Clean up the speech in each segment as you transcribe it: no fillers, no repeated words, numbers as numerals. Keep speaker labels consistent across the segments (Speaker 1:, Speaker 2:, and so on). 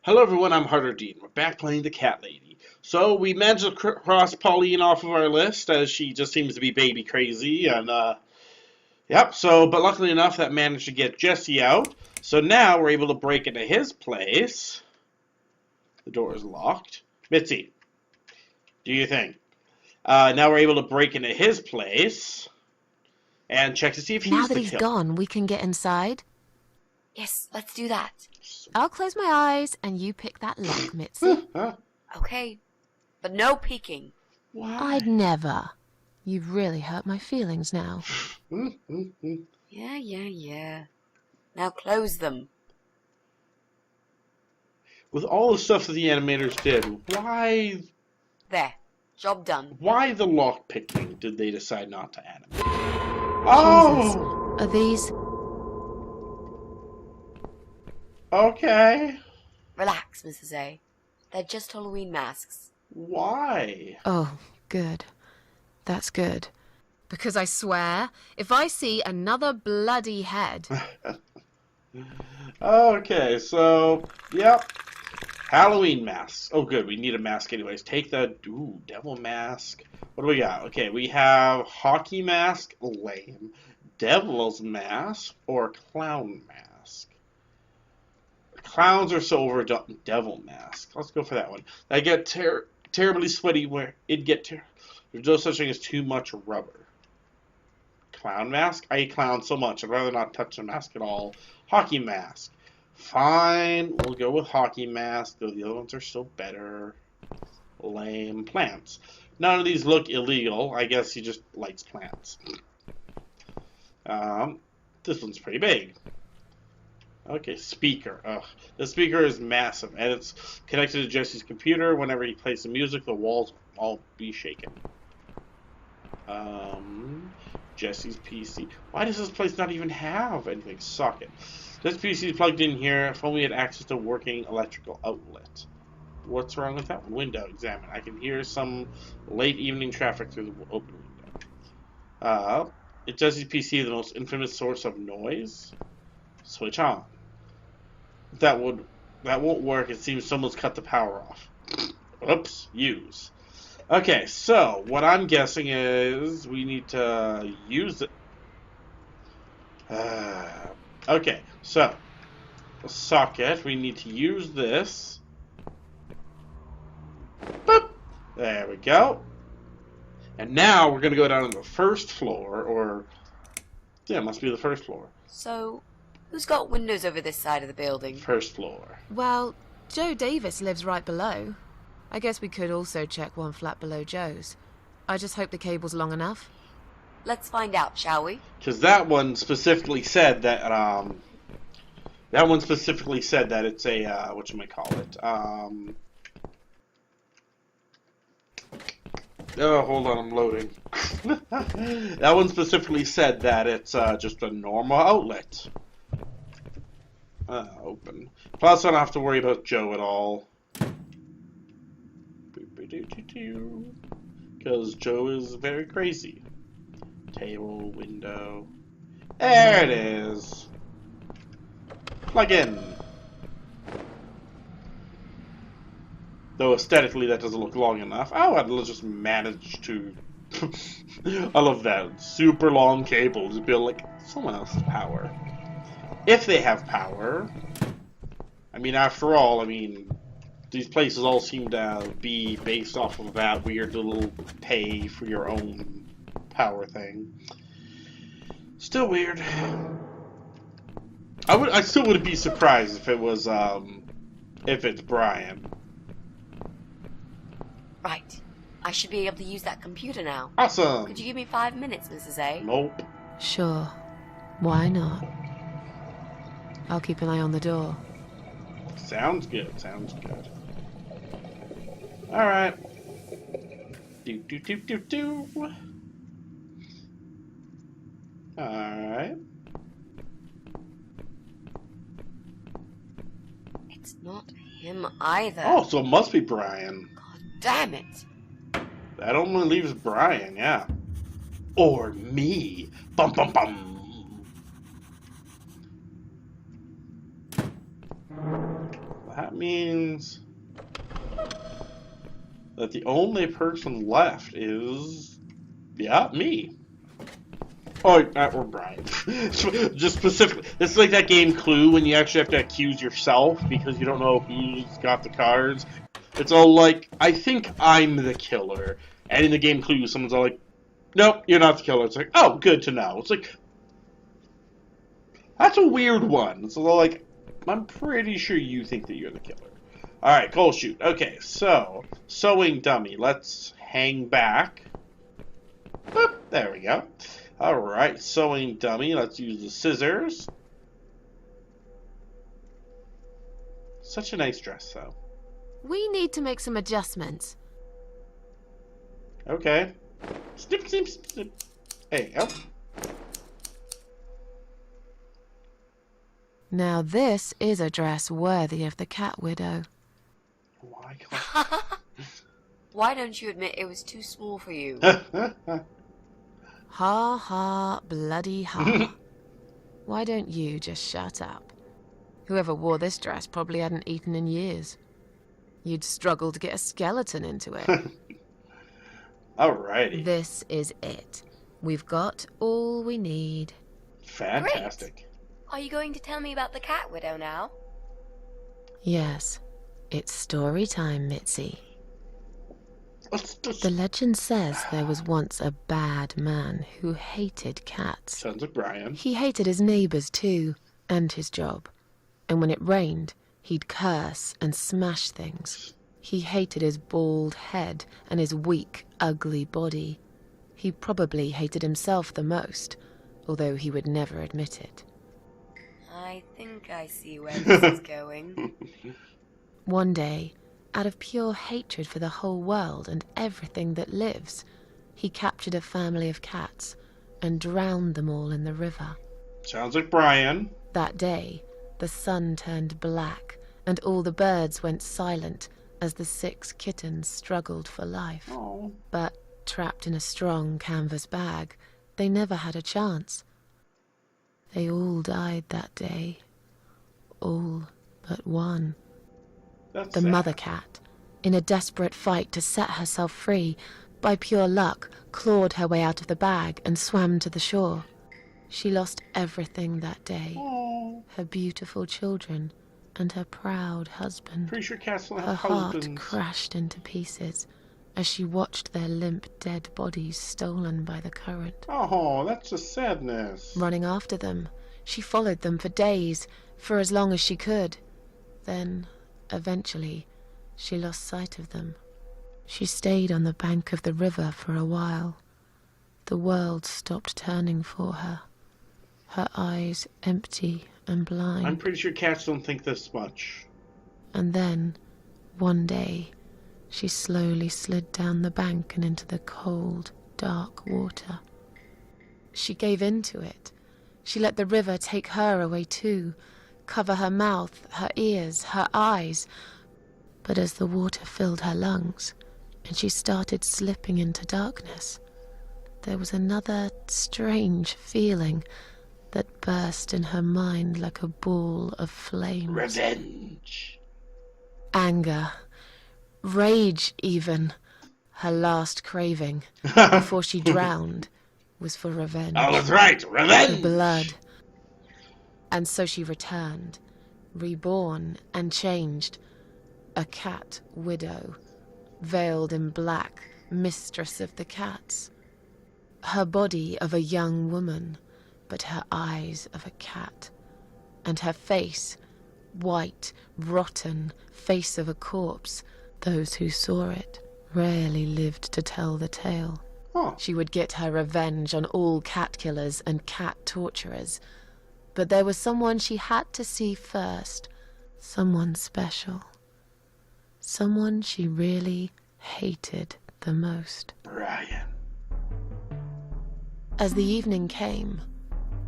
Speaker 1: Hello everyone, I'm Harder Dean. We're back playing the Cat Lady. So we managed to cross Pauline off of our list as she just seems to be baby crazy and yep, but luckily enough that managed to get Jesse out. So now we're able to break into his place. The door is locked. Mitzi, do you think? Now we're able to break into his place and check to see if
Speaker 2: Now
Speaker 1: he's
Speaker 2: that
Speaker 1: the
Speaker 2: he's
Speaker 1: killer.
Speaker 2: gone, we can get inside.
Speaker 3: Yes, let's do that.
Speaker 2: I'll close my eyes and you pick that lock, Mitzi.
Speaker 3: Okay, but no peeking.
Speaker 1: Why?
Speaker 2: I'd never. You've really hurt my feelings now.
Speaker 3: Yeah. Now close them.
Speaker 1: With all the stuff that the animators did, why
Speaker 3: There, job done.
Speaker 1: Why the lock picking did they decide not to animate?
Speaker 2: Jesus.
Speaker 1: Oh!
Speaker 2: Are these...
Speaker 1: Okay.
Speaker 3: Relax, Mrs. A. They're just Halloween masks.
Speaker 1: Why?
Speaker 2: Oh, good. That's good. Because I swear, if I see another bloody head...
Speaker 1: Okay, so, yep. Halloween masks. Oh, good. We need a mask anyways. Take the... Ooh, devil mask. What do we got? Okay, we have hockey mask. Lame. Devil's mask or clown mask. Clowns are so overdone. Devil mask. Let's go for that one. I get terribly sweaty where it get... There's no such thing as too much rubber. Clown mask? I hate clowns so much. I'd rather not touch the mask at all. Hockey mask. Fine. We'll go with hockey mask, though the other ones are still better. Lame. Plants. None of these look illegal. I guess he just likes plants. This one's pretty big. Okay, speaker. Ugh. The speaker is massive, and it's connected to Jesse's computer. Whenever he plays the music, the walls all be shaken. Jesse's PC. Why does this place not even have anything? Socket. This PC is plugged in here. If only we had access to working electrical outlet. What's wrong with that one? Window. Examine. I can hear some late evening traffic through the open window. Is Jesse's PC the most infamous source of noise? Switch on. That won't work. It seems someone's cut the power off. Oops. Use. Okay, so what I'm guessing is we need to use it. Okay, so the socket, we need to use this. Boop. There we go. And now we're going to go down to the first floor, or yeah, it must be the first floor.
Speaker 3: So, who's got windows over this side of the building?
Speaker 1: First floor.
Speaker 2: Well, Joe Davis lives right below. I guess we could also check one flat below Joe's. I just hope the cable's long enough.
Speaker 3: Let's find out, shall we?
Speaker 1: Because that one specifically said that it's a whatchamacallit. Oh, hold on, I'm loading. That one specifically said that it's just a normal outlet. Open. Plus, I don't have to worry about Joe at all. Because Joe is very crazy. Table, window. There it is. Plug in. Though aesthetically that doesn't look long enough. Oh, I'll just manage to... I love that. Super long cable to build like someone else's power. If they have power. I mean, after all, these places all seem to be based off of that weird little pay for your own power thing. Still weird. I still wouldn't be surprised if it was if it's Brian.
Speaker 3: Right. I should be able to use that computer now.
Speaker 1: Awesome.
Speaker 3: Could you give me 5 minutes, Mrs. A?
Speaker 1: Nope.
Speaker 2: Sure. Why not? I'll keep an eye on the door.
Speaker 1: Sounds good. Alright. Do. Alright.
Speaker 3: It's not him either.
Speaker 1: Oh, so it must be Brian.
Speaker 3: God damn it.
Speaker 1: That only leaves Brian, yeah. Or me. Bum bum bum. that means that the only person left is, yeah, me. Oh, or Brian. Just specifically. This is like that game Clue when you actually have to accuse yourself because you don't know who's got the cards. It's all like, I think I'm the killer. And in the game Clue, someone's all like, nope, you're not the killer. It's like, oh, good to know. It's like, that's a weird one. It's a little like, I'm pretty sure you think that you're the killer. Alright, goal shoot. Okay, so, sewing dummy. Let's hang back. Boop, there we go. Alright, sewing dummy. Let's use the scissors. Such a nice dress, though.
Speaker 2: We need to make some adjustments.
Speaker 1: Okay. Snip, snip, snip. Hey, oh.
Speaker 2: Now this is a dress worthy of the cat widow.
Speaker 1: Why can't
Speaker 3: Why don't you admit it was too small for you?
Speaker 2: Ha ha, bloody ha. Why don't you just shut up? Whoever wore this dress probably hadn't eaten in years. You'd struggle to get a skeleton into it.
Speaker 1: Alrighty.
Speaker 2: This is it. We've got all we need.
Speaker 1: Fantastic.
Speaker 3: Are you going to tell me about the cat widow now?
Speaker 2: Yes, it's story time, Mitzi.
Speaker 1: The
Speaker 2: The legend says there was once a bad man who hated cats.
Speaker 1: sounds like Brian.
Speaker 2: He hated his neighbours too, and his job. And when it rained, he'd curse and smash things. He hated his bald head and his weak, ugly body. He probably hated himself the most, although he would never admit it.
Speaker 3: I think I see where this is going.
Speaker 2: One day, out of pure hatred for the whole world and everything that lives, he captured a family of cats and drowned them all in the river.
Speaker 1: Sounds like Brian.
Speaker 2: That day, the sun turned black and all the birds went silent as the 6 kittens struggled for life.
Speaker 1: Oh.
Speaker 2: But trapped in a strong canvas bag, they never had a chance. They all died that day. All but one.
Speaker 1: That's
Speaker 2: The
Speaker 1: sad.
Speaker 2: mother cat, in a desperate fight to set herself free, by pure luck, clawed her way out of the bag and swam to the shore. She lost everything that day.
Speaker 1: Oh.
Speaker 2: Her beautiful children and her proud husband.
Speaker 1: Pretty sure cats don't
Speaker 2: Her
Speaker 1: have
Speaker 2: heart
Speaker 1: husbands.
Speaker 2: crashed into pieces as she watched their limp, dead bodies stolen by the current.
Speaker 1: Oh, that's a sadness.
Speaker 2: Running after them, she followed them for days, for as long as she could. Then, eventually, she lost sight of them. She stayed on the bank of the river for a while. The world stopped turning for her, her eyes empty and blind.
Speaker 1: I'm pretty sure cats don't think this much.
Speaker 2: And then, one day, she slowly slid down the bank and into the cold, dark water. She gave in to it. She let the river take her away too, cover her mouth, her ears, her eyes. But as the water filled her lungs, and she started slipping into darkness, there was another strange feeling that burst in her mind like a ball of flames.
Speaker 1: Revenge.
Speaker 2: Anger. Rage, even. Her last craving, before she drowned, was for revenge.
Speaker 1: Oh, that's right.
Speaker 2: For
Speaker 1: Revenge.
Speaker 2: blood. And so she returned, reborn and changed. A cat widow, veiled in black, mistress of the cats. Her body of a young woman, but her eyes of a cat. And her face, white, rotten, face of a corpse. Those who saw it rarely lived to tell the tale.
Speaker 1: Huh.
Speaker 2: She would get her revenge on all cat killers and cat torturers. But there was someone she had to see first. Someone special. Someone she really hated the most.
Speaker 1: Brian.
Speaker 2: As the evening came,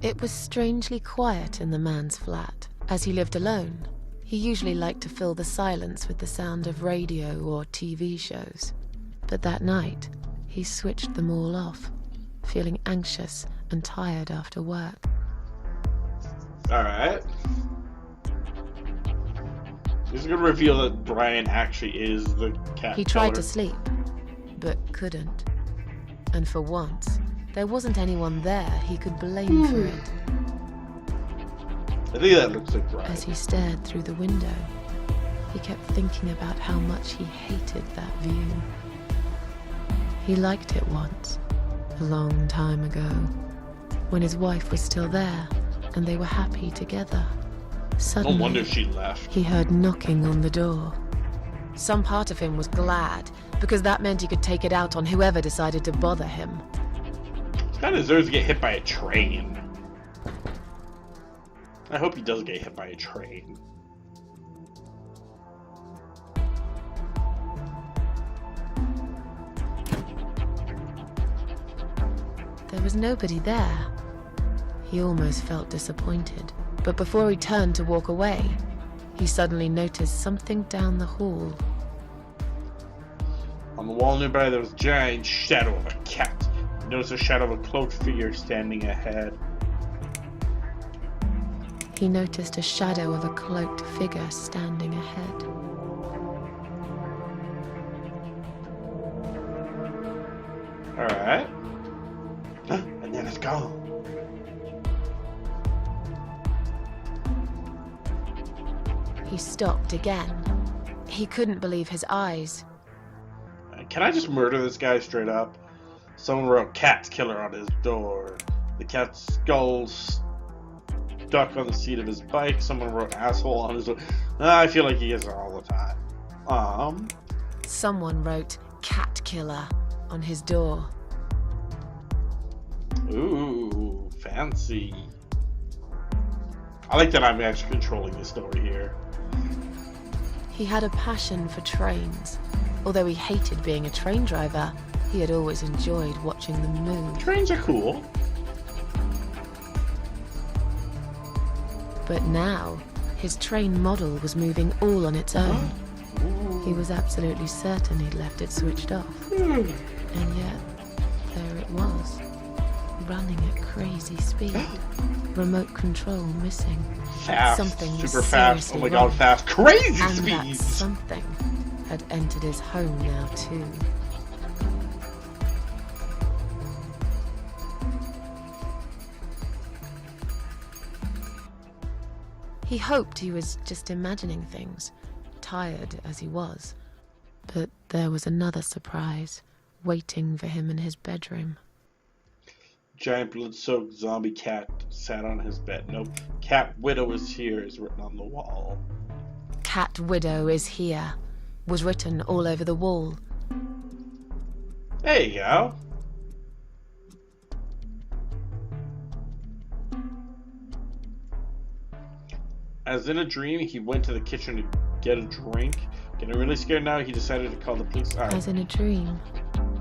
Speaker 2: it was strangely quiet in the man's flat. As he lived alone, he usually liked to fill the silence with the sound of radio or TV shows. But that night, he switched them all off, feeling anxious and tired after work.
Speaker 1: Alright. This is going to reveal that Brian actually is the cat
Speaker 2: He tried
Speaker 1: killer.
Speaker 2: to sleep, but couldn't. And for once, there wasn't anyone there he could blame for it.
Speaker 1: I think that looks like Brian.
Speaker 2: As he stared through the window, he kept thinking about how much he hated that view. He liked it once, a long time ago, when his wife was still there and they were happy together. Suddenly,
Speaker 1: No wonder she left.
Speaker 2: he heard knocking on the door. Some part of him was glad, because that meant he could take it out on whoever decided to bother him.
Speaker 1: This guy deserves to get hit by a train. I hope he does get hit by a train.
Speaker 2: There was nobody there. He almost felt disappointed, but before he turned to walk away, he suddenly noticed something down the hall.
Speaker 1: On the wall nearby, there was a giant shadow of a cat. He noticed a shadow of a cloaked figure standing ahead.
Speaker 2: He noticed a shadow of a cloaked figure standing ahead.
Speaker 1: Alright. And then it's gone.
Speaker 2: He stopped again. He couldn't believe his eyes.
Speaker 1: Can I just murder this guy straight up? Someone wrote "Cat's killer" on his door. The cat's skull stuck on the seat of his bike. Someone wrote "asshole" on his door. I feel like he gets it all the time.
Speaker 2: Someone wrote "cat killer" on his door.
Speaker 1: Ooh, fancy. I like that I'm actually controlling the story here.
Speaker 2: He had a passion for trains. Although he hated being a train driver, he had always enjoyed watching them move.
Speaker 1: Trains are cool.
Speaker 2: But now, his train model was moving all on its own. He was absolutely certain he'd left it switched off. And yet, there it was, running at crazy speed. Remote control missing.
Speaker 1: Fast,
Speaker 2: Something was
Speaker 1: super fast. Oh my
Speaker 2: seriously
Speaker 1: god,
Speaker 2: wrong.
Speaker 1: fast, crazy
Speaker 2: And that
Speaker 1: speeds.
Speaker 2: something had entered his home now too. He hoped he was just imagining things, tired as he was. But there was another surprise waiting for him in his bedroom.
Speaker 1: Giant blood-soaked zombie cat sat on his bed. Nope. Cat widow is here is written on the wall.
Speaker 2: Cat widow is here, was written all over the wall.
Speaker 1: There you go. As in a dream, he went to the kitchen to get a drink. Getting really scared now, he decided to call the police. All right.
Speaker 2: As in a dream,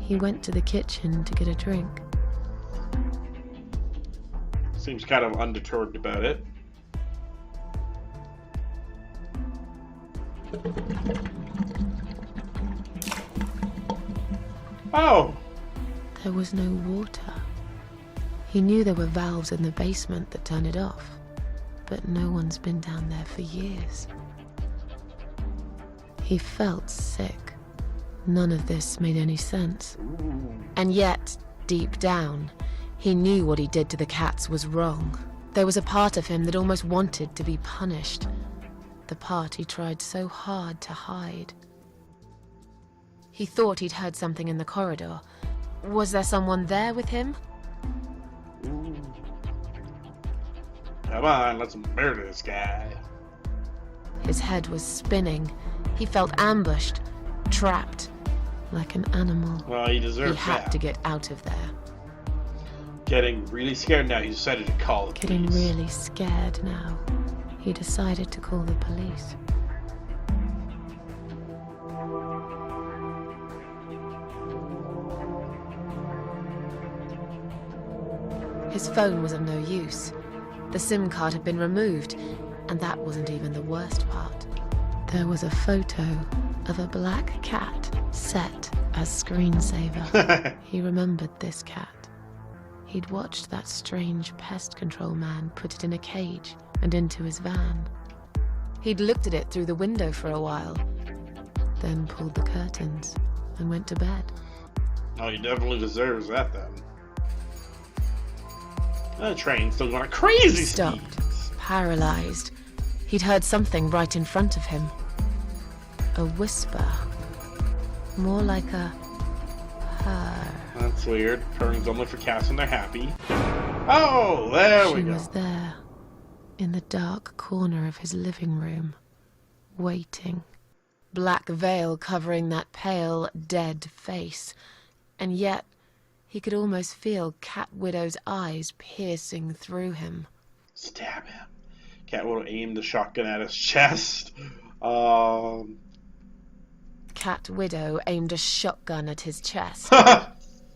Speaker 2: he went to the kitchen to get a drink.
Speaker 1: Seems kind of undeterred about it. Oh!
Speaker 2: There was no water. He knew there were valves in the basement that turned it off, but no one's been down there for years. He felt sick. None of this made any sense. And yet, deep down, he knew what he did to the cats was wrong. There was a part of him that almost wanted to be punished. The part he tried so hard to hide. He thought he'd heard something in the corridor. Was there someone there with him?
Speaker 1: Come on, let's murder this guy.
Speaker 2: His head was spinning. He felt ambushed, trapped, like an animal.
Speaker 1: Well, he
Speaker 2: He
Speaker 1: deserves
Speaker 2: had
Speaker 1: that.
Speaker 2: to get out of there.
Speaker 1: Getting really scared now, he decided to call the
Speaker 2: Getting
Speaker 1: police.
Speaker 2: really scared now, he decided to call the police. His phone was of no use. The SIM card had been removed, and that wasn't even the worst part. There was a photo of a black cat set as screensaver. He remembered this cat. He'd watched that strange pest control man put it in a cage and into his van. He'd looked at it through the window for a while, then pulled the curtains and went to bed.
Speaker 1: Oh, he definitely deserves that then. The train's still going at crazy
Speaker 2: Stopped,
Speaker 1: speeds.
Speaker 2: paralyzed. He'd heard something right in front of him. A whisper. More like a purr.
Speaker 1: That's weird. Purring's only for cats when they're happy. Oh, there we
Speaker 2: She
Speaker 1: go.
Speaker 2: was there, in the dark corner of his living room, waiting. Black veil covering that pale, dead face. And yet, he could almost feel Cat Widow's eyes piercing through him.
Speaker 1: Stab him. Cat Widow aimed the shotgun at his chest.
Speaker 2: Cat Widow aimed a shotgun at his chest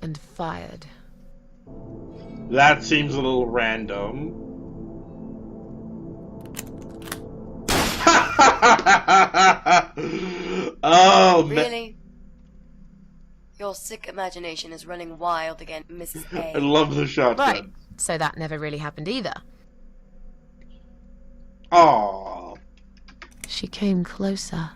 Speaker 2: and fired.
Speaker 1: That seems a little random. Oh, man.
Speaker 3: Really? Your sick imagination is running wild again, Mrs.
Speaker 1: I
Speaker 3: A.
Speaker 1: love the shotgun.
Speaker 2: Right, so that never really happened either.
Speaker 1: Aww.
Speaker 2: She came closer,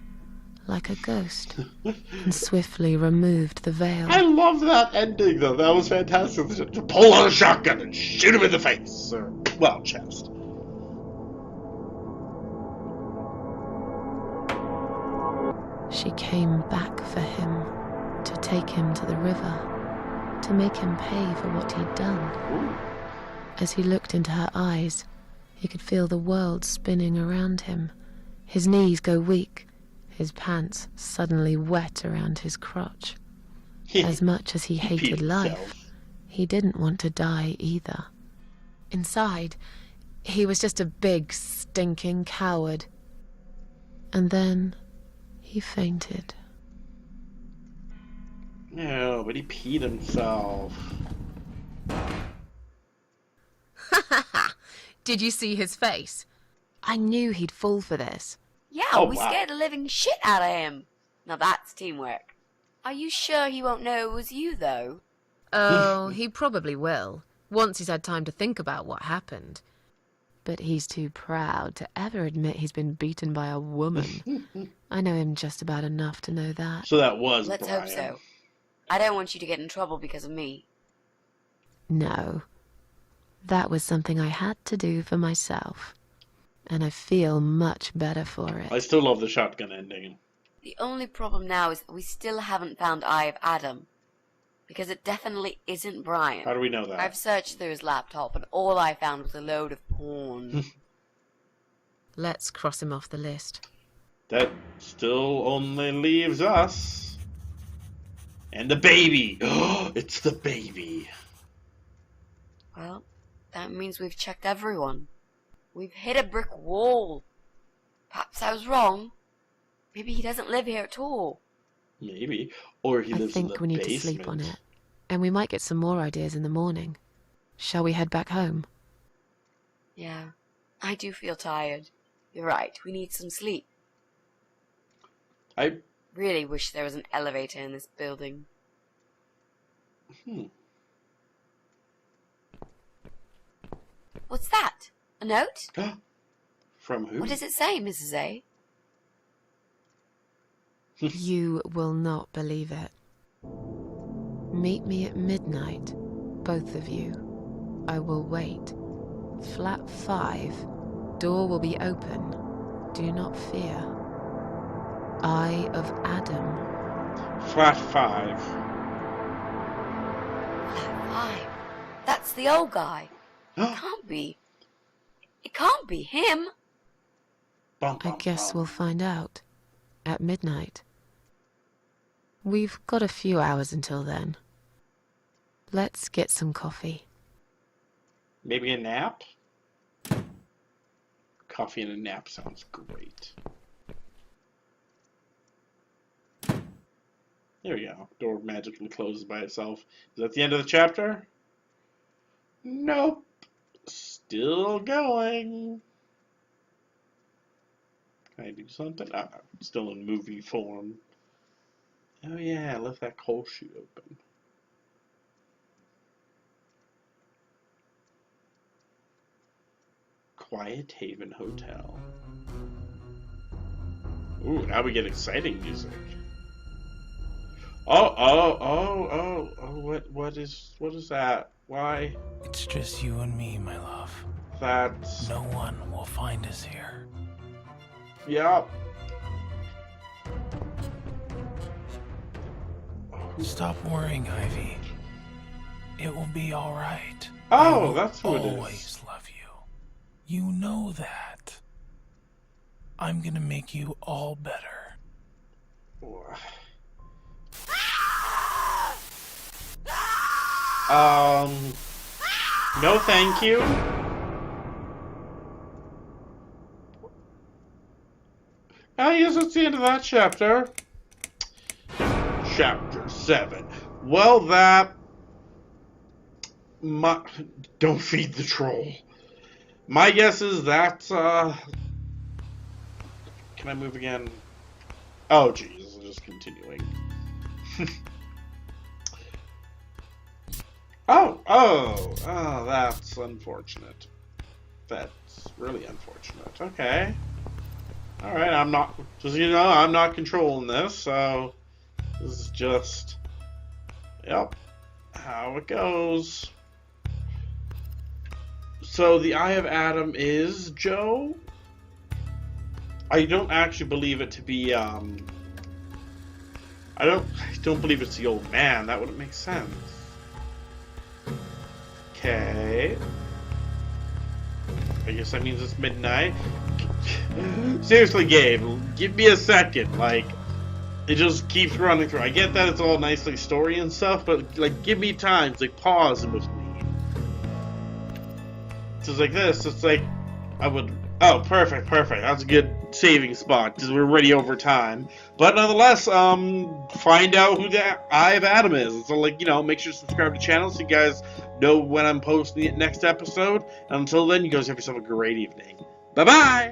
Speaker 2: like a ghost, and swiftly removed the veil.
Speaker 1: I love that ending, though. That was fantastic. To pull out a shotgun and shoot him in the face. Or, well, chest.
Speaker 2: She came back for him, to take him to the river, to make him pay for what he'd done.
Speaker 1: Ooh.
Speaker 2: As he looked into her eyes, he could feel the world spinning around him, his knees go weak, his pants suddenly wet around his crotch. As much as he hated life, he didn't want to die either. Inside, he was just a big, stinking coward. And then he fainted.
Speaker 1: No, but he peed himself.
Speaker 2: Did you see his face? I knew he'd fall for this.
Speaker 3: Yeah,
Speaker 1: Oh,
Speaker 3: we
Speaker 1: wow.
Speaker 3: scared the living shit out of him. Now that's teamwork. Are you sure he won't know it was you, though?
Speaker 2: Oh, he probably will, once he's had time to think about what happened. But he's too proud to ever admit he's been beaten by a woman. I know him just about enough to know that.
Speaker 1: So that was
Speaker 3: Let's
Speaker 1: Brian.
Speaker 3: hope so. I don't want you to get in trouble because of me.
Speaker 2: No. That was something I had to do for myself. And I feel much better for
Speaker 1: I
Speaker 2: it.
Speaker 1: still love the shotgun ending.
Speaker 3: The only problem now is that we still haven't found Eye of Adam. Because it definitely isn't Brian.
Speaker 1: How do we know that?
Speaker 3: I've searched through his laptop and all I found was a load of porn.
Speaker 2: Let's cross him off the list.
Speaker 1: That still only leaves us. And the baby. It's the baby.
Speaker 3: Well, that means we've checked everyone. We've hit a brick wall. Perhaps I was wrong. Maybe he doesn't live here at all.
Speaker 1: Maybe. Or he
Speaker 2: I
Speaker 1: lives in
Speaker 2: think
Speaker 1: the
Speaker 2: we need
Speaker 1: basement.
Speaker 2: to sleep on it. And we might get some more ideas in the morning. Shall we head back home?
Speaker 3: Yeah, I do feel tired. You're right, we need some sleep.
Speaker 1: I
Speaker 3: Really wish there was an elevator in this building. What's that? A note?
Speaker 1: From who?
Speaker 3: What does it say, Mrs. A?
Speaker 2: You will not believe it. Meet me at midnight, both of you. I will wait. Flat 5. Door will be open. Do not fear. Eye of Adam.
Speaker 1: Flat 5.
Speaker 3: Flat 5. That's the old guy. It can't be. It can't be him.
Speaker 1: Bum,
Speaker 2: I
Speaker 1: bum,
Speaker 2: guess
Speaker 1: bum.
Speaker 2: we'll find out. At midnight. We've got a few hours until then. Let's get some coffee.
Speaker 1: Maybe a nap? Coffee and a nap sounds great. There we go. Door magically closes by itself. Is that the end of the chapter? Nope. Still going. Can I do something? Still in movie form. Oh yeah, I left that coal chute open. Quiet Haven Hotel. Ooh, now we get exciting music. What is that? Why?
Speaker 4: It's just you and me, my love.
Speaker 1: That's...
Speaker 4: No one will find us here.
Speaker 1: Yep.
Speaker 4: Stop worrying, Ivy. It will be all right.
Speaker 1: Oh,
Speaker 4: I will
Speaker 1: that's who it is.
Speaker 4: always love you. You know that. I'm gonna make you all better.
Speaker 1: No thank you. I guess that's the end of that chapter. Chapter 7. Well, don't feed the troll. My guess is that, can I move again? Oh, Jesus, I'm just continuing. Oh, that's unfortunate. That's really unfortunate. Okay. Alright, I'm not controlling this, so this is just, yep, how it goes. So the Eye of Adam is Joe? I don't actually believe it to be, I don't believe it's the old man. That wouldn't make sense. Okay. I guess that means it's midnight. Seriously, Gabe, give me a second. Like, it just keeps running through. I get that it's all nicely story and stuff, but, like, give me time. It's like, pause with me. So it's like this. It's like, I would... Oh, perfect. That's a good saving spot, because we're already over time. But nonetheless, find out who the Eye of Adam is. So, like, make sure to subscribe to the channel so you guys know when I'm posting the next episode. And until then, you guys have yourself a great evening. Bye-bye!